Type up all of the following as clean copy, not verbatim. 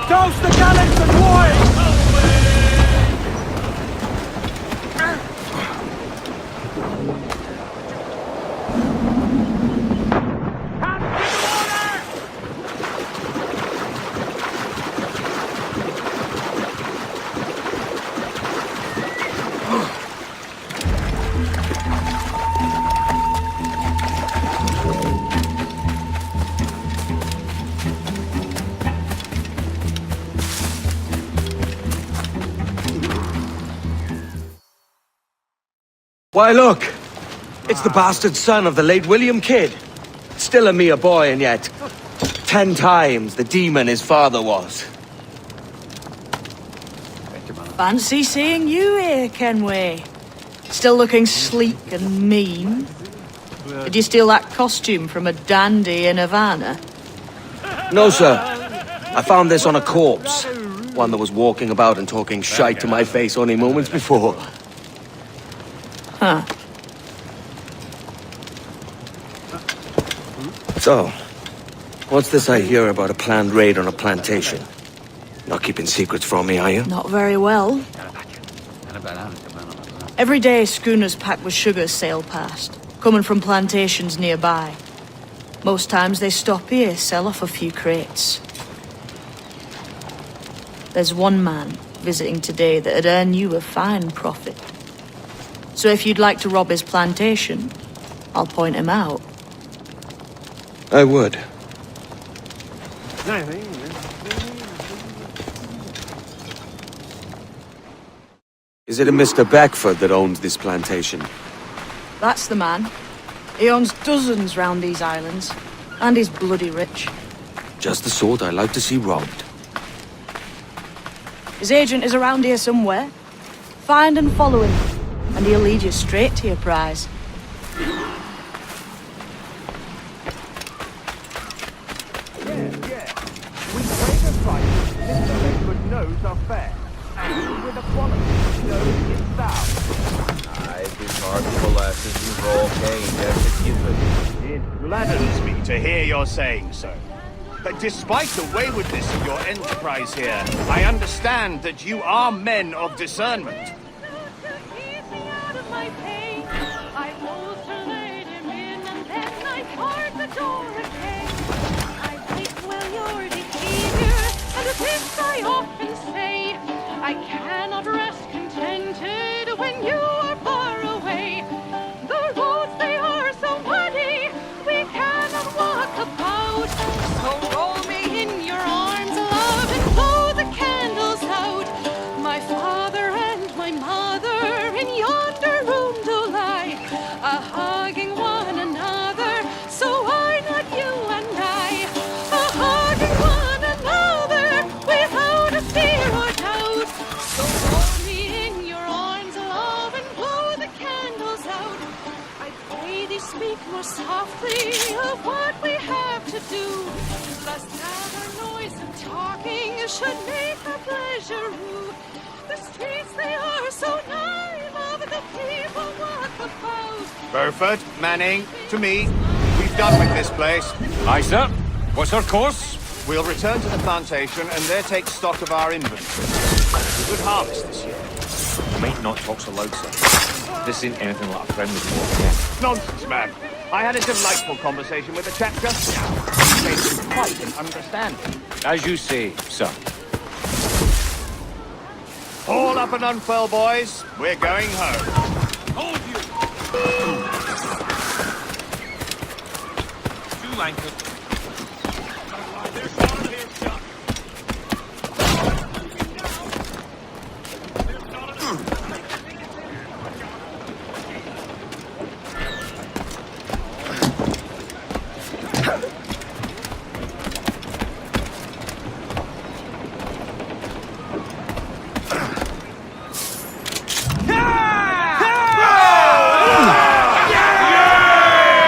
Douse the gallants and wine! Why, look! It's the bastard son of the late William Kidd. Still a mere boy, and yet 10 times the demon his father was. Fancy seeing you here, Kenway. Still looking sleek and mean. Did you steal that costume from a dandy in Havana? No, sir. I found this on a corpse. One that was walking about and talking shite to my face only moments before. Huh. So, what's this I hear about a planned raid on a plantation? Not keeping secrets from me, are you? Not very well. Every day, schooners packed with sugar sail past, coming from plantations nearby. Most times they stop here, sell off a few crates. There's one man visiting today that'd earn you a fine profit. So if you'd like to rob his plantation, I'll point him out. I would. Is it a Mr. Beckford that owns this plantation? That's the man. He owns dozens round these islands, and he's bloody rich. Just the sort I like to see robbed. His agent is around here somewhere. Find and follow him, and he'll lead you straight to your prize. We trade a price Mr. Lakewood knows are fair. And with a quality he knows is sound. I've been hard molasses and raw cane, that's a given. It gladdens me to hear you're saying so. But despite the waywardness of your enterprise here, I understand that you are men of discernment. I often say, I cannot rest contented when you are far away. The roads, they are so muddy, we cannot walk about. So roll me in your arms, love, and blow the candles out. My father and my mother in yonder room do lie, a-hugging one another, so why not you and I? A-hugging one another without a fear or doubt. So roll me in your arms, love, and blow the candles out. I pray thee speak more softly of what we have to do, lest our noise and talking should make our pleasure rue. The streets, they are so nigh, love, the people walk about. Burford, Manning, to me. We've done with this place. Aye, sir. What's our course? We'll return to the plantation and there take stock of our inventory. It's a good harvest this year. You might not talk so loud, sir. This ain't anything like a friendly talk, yeah. Nonsense, man. I had a delightful conversation with the chap just now. He made quite an understanding. As you say, sir. Haul up and unfurl, boys. We're going home. Hold you! Two anchor.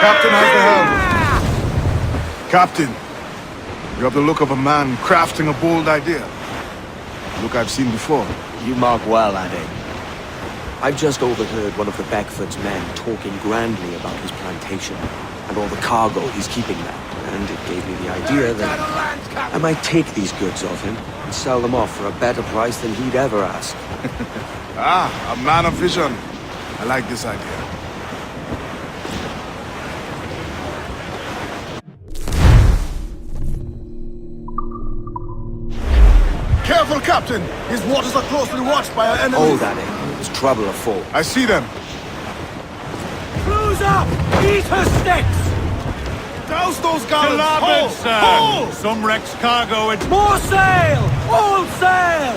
Captain has the helm. Captain, you have the look of a man crafting a bold idea. Look I've seen before. You mark well, Addy. I've just overheard one of the Beckford's men talking grandly about his plantation and all the cargo he's keeping there. And it gave me the idea that I might take these goods off him and sell them off for a better price than he'd ever ask. Ah, a man of vision. I like this idea. Careful, Captain! His waters are closely watched by our enemies. Hold that in. There's trouble afoot. I see them. Close up! Eat her sticks! Douse those gallants! Starboard, sir! Hold! Some wreck's cargo and... More sail! All sail!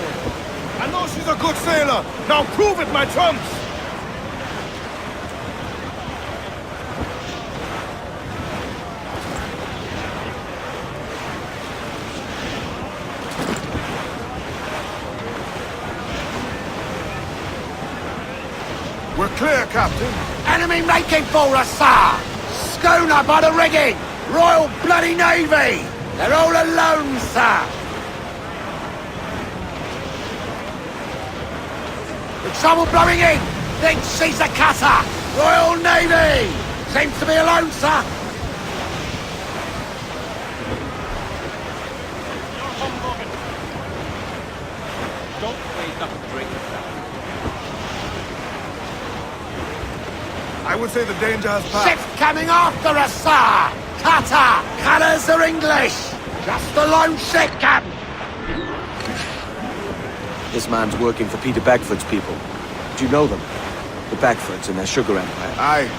I know she's a good sailor. Now prove it, my trumps! We're clear, Captain. Enemy making for us, sir! Schooner by the rigging! Royal Bloody Navy! They're all alone, sir! The trouble blowing in! Thinks she's a cutter! Royal Navy! Seems to be alone, sir! Don't wake up and drink that. I would say the danger has passed. Ship coming after us, sir! Cutter! Colours are English! Just a lone ship, Captain! This man's working for Peter Beckford's people. Do you know them? The Beckfords and their sugar empire. Aye.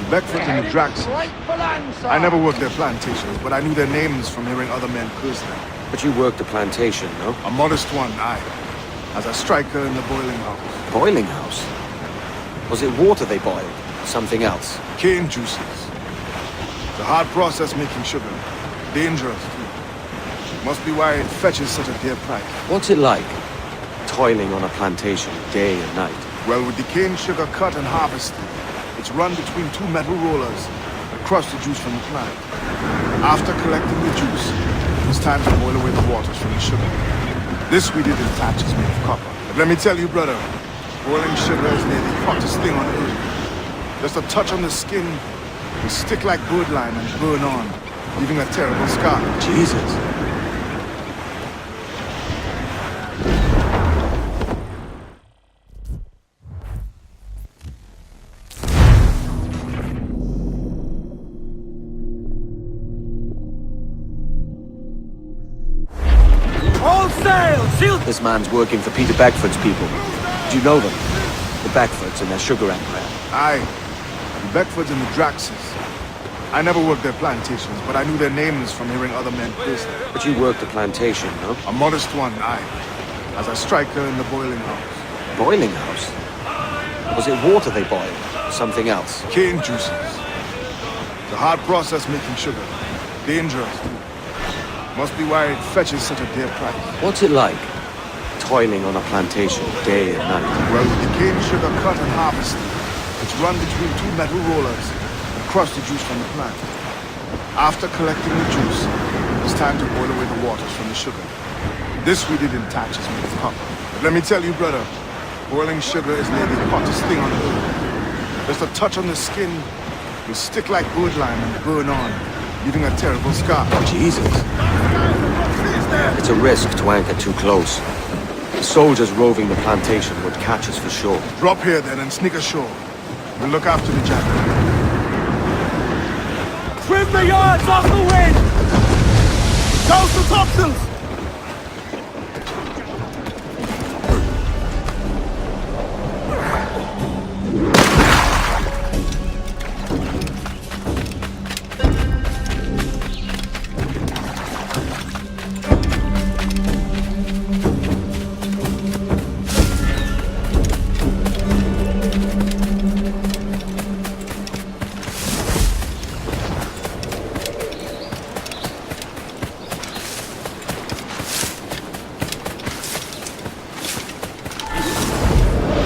The Beckfords and the Draxes. Right for land, sir! I never worked their plantations, but I knew their names from hearing other men curse them. But you worked the plantation, no? A modest one, aye. As a striker in the boiling house. Boiling house? Was it water they boiled? Something else? Cane juices. The hard process making sugar. Dangerous, too. Must be why it fetches such a dear price. What's it like? Toiling on a plantation day and night. Well, with the cane sugar cut and harvested, it's run between two metal rollers that crush the juice from the plant. After collecting the juice, it's time to boil away the waters from the sugar. This we did in thatches made of copper. But let me tell you, brother, boiling sugar is near the hottest thing on earth. Just a touch on the skin will stick like birdlime and burn on, leaving a terrible scar. Jesus. All sail! Seal! This man's working for Peter Beckford's people. Do you know them? The Beckfords and their sugar empire. Aye. The Beckfords and the Draxes. I never worked their plantations, but I knew their names from hearing other men curse them. But you worked the plantation, no? A modest one, aye. As a striker in the boiling house. Boiling house? Was it water they boiled? Something else? Cane juices. The hard process making sugar. Dangerous, too. Must be why it fetches such a dear price. What's it like? Toiling on a plantation day and night. Well, with the cane sugar cut and harvested, it's run between two metal rollers and crush the juice from the plant. After collecting the juice, it's time to boil away the waters from the sugar. This we did in thatches made of copper. But let me tell you, brother, boiling sugar is near the hottest thing on earth. Just a touch on the skin will stick like birdlime and burn on, leaving a terrible scar. Jesus. It's a risk to anchor too close. The soldiers roving the plantation would catch us for sure. Drop here then and sneak ashore. We'll look after the jacket. Trim the yards off the wind! Douse the topsails!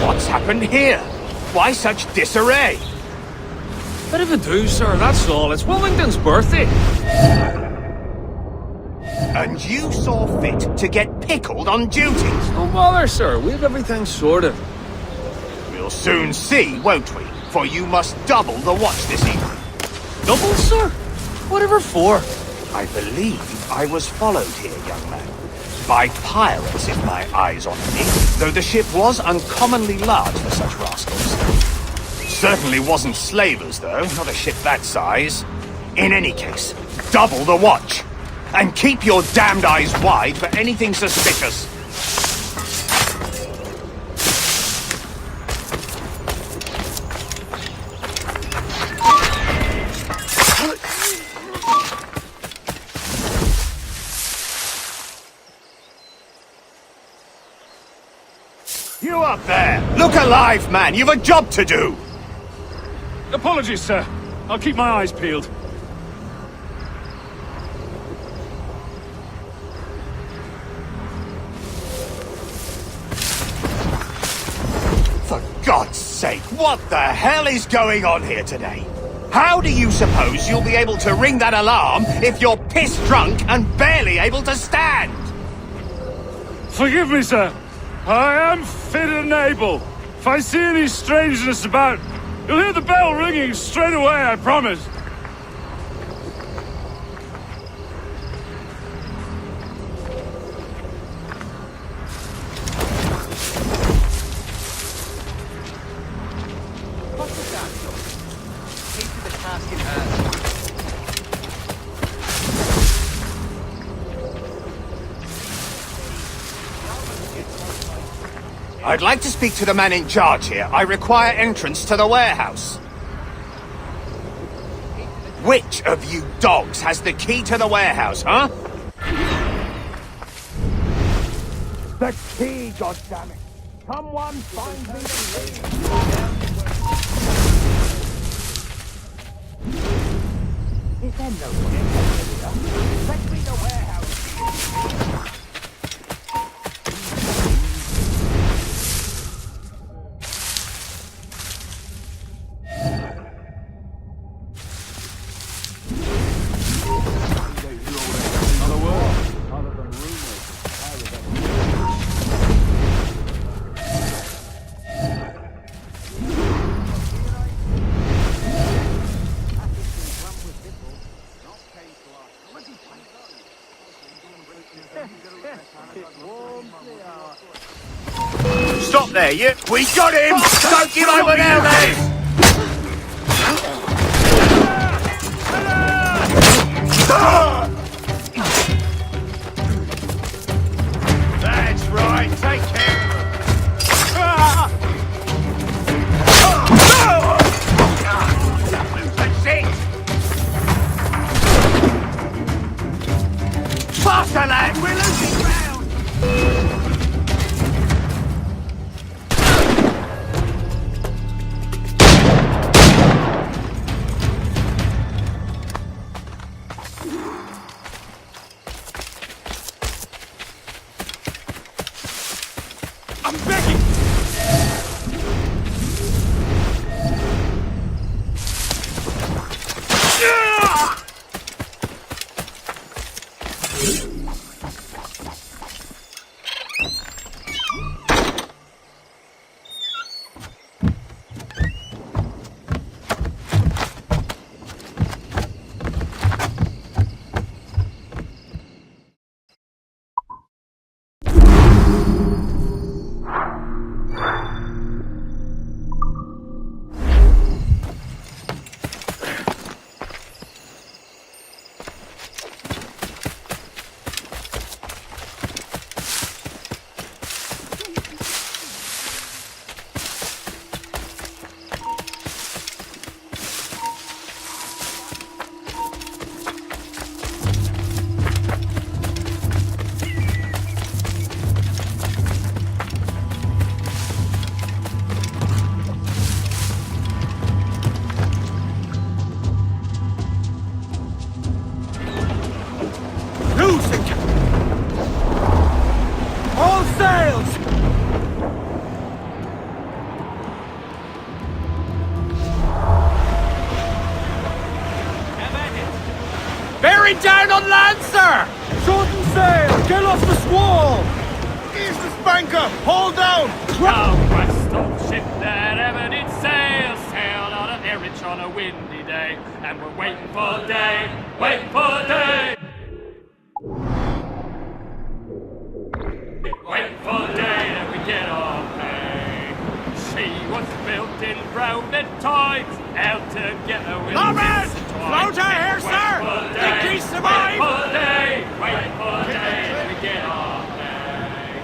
What's happened here? Why such disarray? Bit of a do, sir, that's all. It's Wilmington's birthday. And you saw fit to get pickled on duty? No bother, sir. We have everything sorted. We'll soon see, won't we? For you must double the watch this evening. Double, sir? Whatever for? I believe I was followed here, young man. By pirates, if my eyes on me, though the ship was uncommonly large for such rascals. Certainly wasn't slavers, though, not a ship that size. In any case, double the watch. And keep your damned eyes wide for anything suspicious. You up there! Look alive, man! You've a job to do! Apologies, sir. I'll keep my eyes peeled. For God's sake, what the hell is going on here today? How do you suppose you'll be able to ring that alarm if you're piss-drunk and barely able to stand? Forgive me, sir. I am fit and able. If I see any strangeness about, you'll hear the bell ringing straight away, I promise. I'd like to speak to the man in charge here. I require entrance to the warehouse. Which of you dogs has the key to the warehouse, huh? The key, goddammit! Someone find me the key! Is there no one in here? Let me the warehouse. Stop there, you! We got him! Don't give over now, then! That's right, take care of him! That's it! Faster, lad! We're losing ground! Bearing down on land, sir! Shorten sail! Get off the squall! Ease the spanker! Hold down! Now, Bristol ship that ever did sail, sailed out of Erich on a windy day, and we're waiting for day, waiting for day! trumpet times, out together with Comrades! this Float her here, sir! Think he survived? Wait for day, we get our day.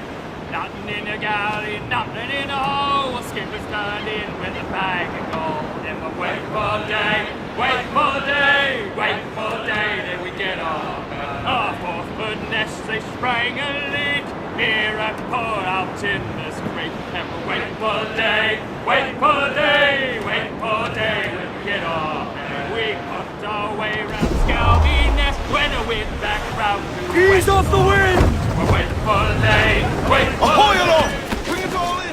Nothing in the galley, nothing in the hole. Skippers turned in with a bag of gold. And we wait for day, then we get our day. Our 4th foot nest, they sprang a leak. Here and pour out in this creek. And we wait for day, when we get our day. We puffed our way round Scalby Nest when a wind back round to Ease off the wind! We're waiting for day, Ahoy aloft! Bring it all in!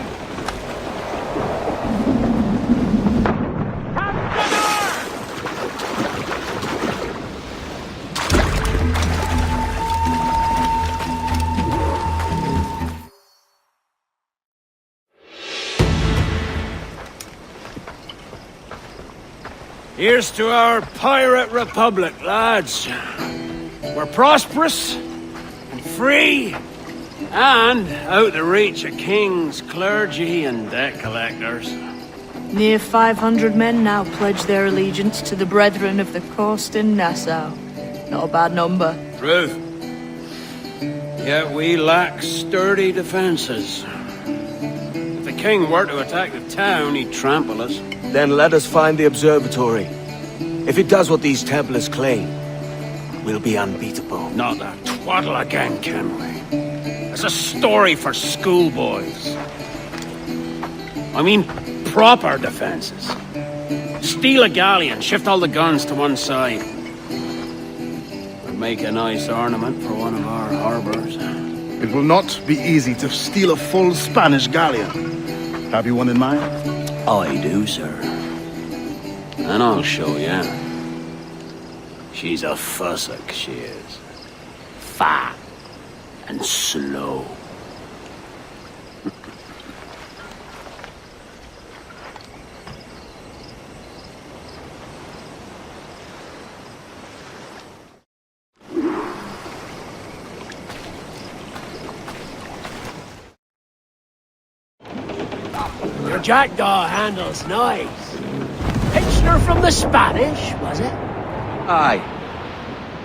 Here's to our pirate republic, lads. We're prosperous and free and out of reach of kings, clergy, and debt collectors. Near 500 men now pledge their allegiance to the Brethren of the Coast in Nassau. Not a bad number. Truth. Yet we lack sturdy defenses. If the king were to attack the town, he'd trample us. Then let us find the observatory. If it does what these Templars claim, we'll be unbeatable. Not that twaddle again, Kenway. It's a story for schoolboys. I mean, proper defenses. Steal a galleon, shift all the guns to one side. Would make a nice ornament for one of our harbors. It will not be easy to steal a full Spanish galleon. Have you one in mind? I do, sir. And I'll show you. She's a fussock, she is. Fat and slow. Your jackdaw handle's nice. Picture from the Spanish, was it? Aye.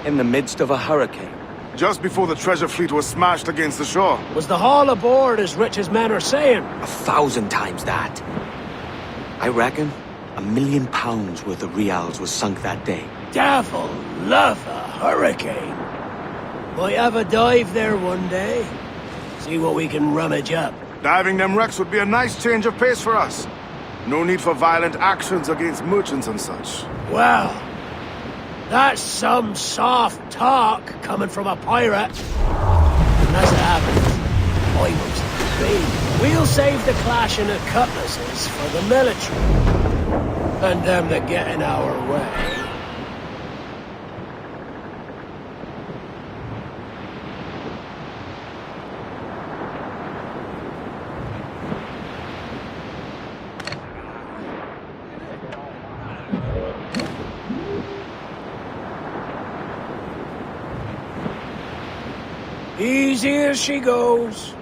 In the midst of a hurricane. Just before the treasure fleet was smashed against the shore. Was the haul aboard as rich as men are saying? 1,000 times that. I reckon £1 million worth of reals was sunk that day. Devil love a hurricane. Might have a dive there one day. See what we can rummage up. Diving them wrecks would be a nice change of pace for us. No need for violent actions against merchants and such. Well, that's some soft talk coming from a pirate. And as it happens, I was the We'll save the clashing of cutlasses for the military. And them that get in our way. Easy as she goes.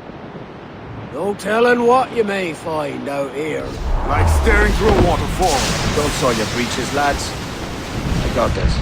No telling what you may find out here. Like staring through a waterfall. Don't soil your breeches, lads. I got this.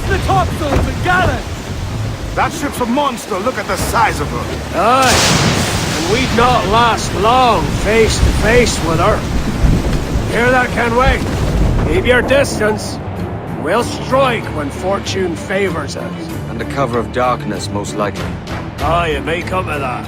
The topsails and gallants! That ship's a monster. Look at the size of her. Aye, and we'd not last long face to face with her. Hear that, Kenway? Keep your distance. We'll strike when fortune favors us. Under cover of darkness, most likely. Aye, it may come to that.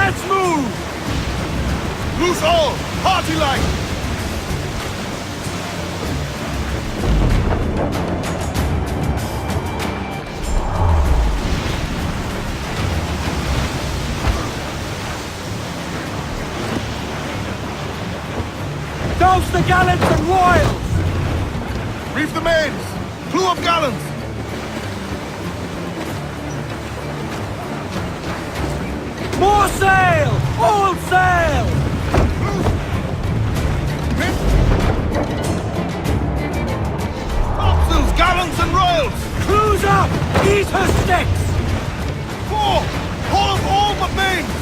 Let's move! Loose all! Party line! Douse the gallants and royals! Reef the mains! Clew up gallants! More sail! All sail! Topsails, gallants and royals! Clews up! Eat her sticks! Four! Haul up all but mains!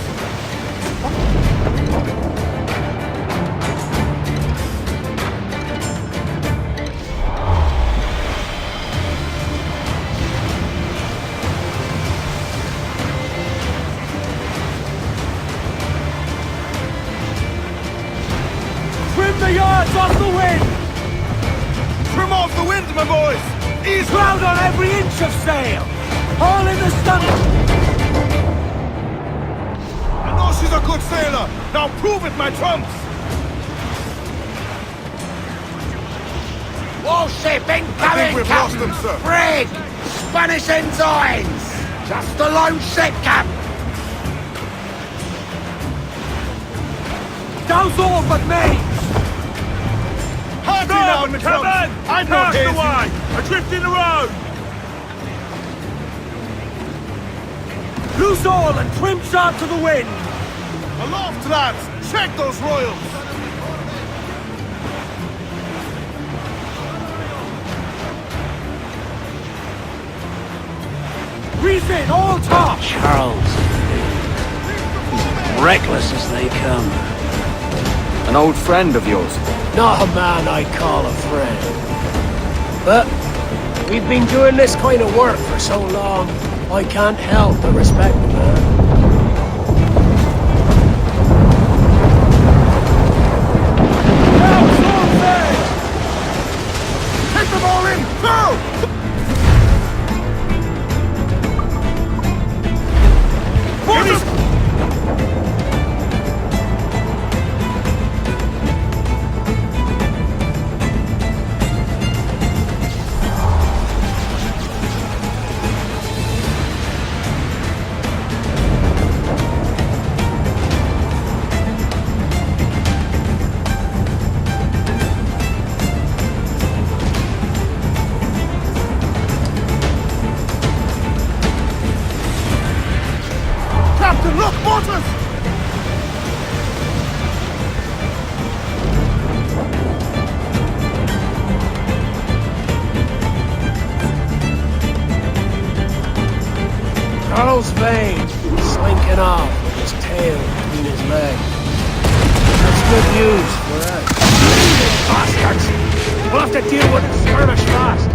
Trim the yards off the wind! Trim off the wind, my boys! Ease Crowd on every inch of sail! Haul in the stunning! I know she's a good sailor! Now prove it, my trumps! Warship I think incoming, we've lost them, sir. Brig! Spanish ensigns! Just a lone ship, Cap! Douse all but mains! Party now, my trumps! I'm not Cast hazy! away! Adrift in the road! Loose all and trim sharp to the wind! Aloft, lads! Check those royals! Reef in, all top! Charles. Reckless as they come. An old friend of yours. Not a man I call a friend. But we've been doing this kind of work for so long, I can't help but respect the man. Now, storm take them all in! Through! Boys! Captain, look, mortars! Charles Vane, slinking off with his tail between his legs. That's good news for us. Bastards! We'll have to deal with the skirmish fast.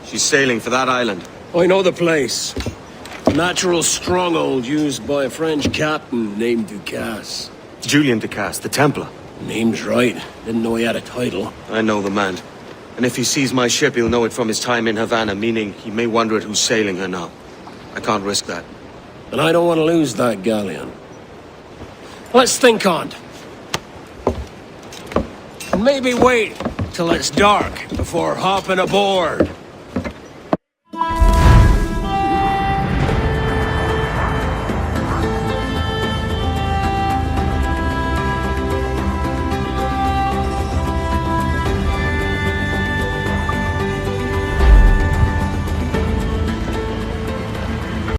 She's sailing for that island. I know the place. Natural stronghold used by a French captain named Ducasse. Julian Ducasse, the Templar. Name's right. Didn't know he had a title. I know the man. And if he sees my ship, he'll know it from his time in Havana, meaning he may wonder at who's sailing her now. I can't risk that. And I don't want to lose that galleon. Let's think on't. Maybe wait till it's dark before hopping aboard.